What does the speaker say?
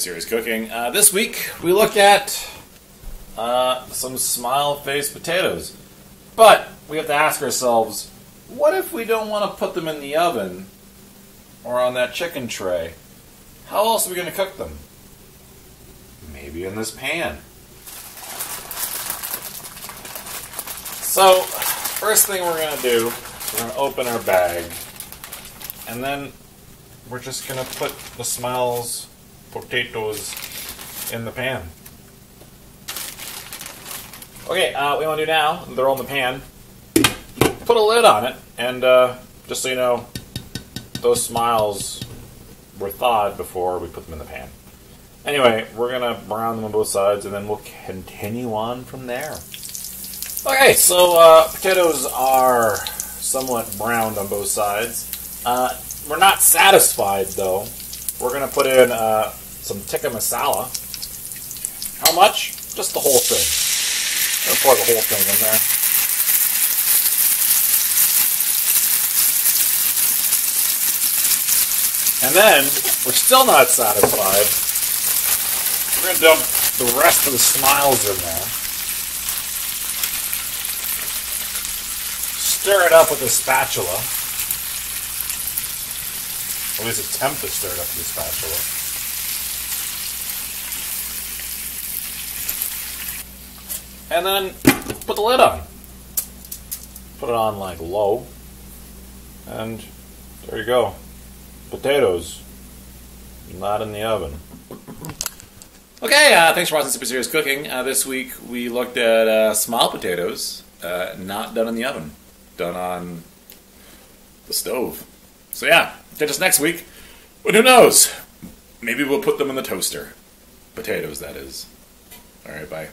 Serious Cooking. This week we look at some smile-faced potatoes. But we have to ask ourselves, what if we don't want to put them in the oven or on that chicken tray? How else are we going to cook them? Maybe in this pan. So, first thing we're going to do, we're going to open our bag, and then we're just going to put the Smiles potatoes in the pan. Okay, what we want to do now, they're all in the pan, put a lid on it, and just so you know, those Smiles were thawed before we put them in the pan. Anyway, we're going to brown them on both sides, and then we'll continue on from there. Okay, so potatoes are somewhat browned on both sides. We're not satisfied, though. We're going to put in some tikka masala. How much? Just the whole thing. I'm going to pour the whole thing in there. And then, we're still not satisfied. We're going to dump the rest of the Smiles in there. Stir it up with a spatula. At least attempt to stir it up with a spatula. And then put the lid on. Put it on like low. And there you go. Potatoes. Not in the oven. Okay, thanks for watching Super Serious Cooking. This week we looked at small potatoes, not done in the oven. Done on the stove. So yeah, catch us next week. But who knows? Maybe we'll put them in the toaster. Potatoes, that is. Alright, bye.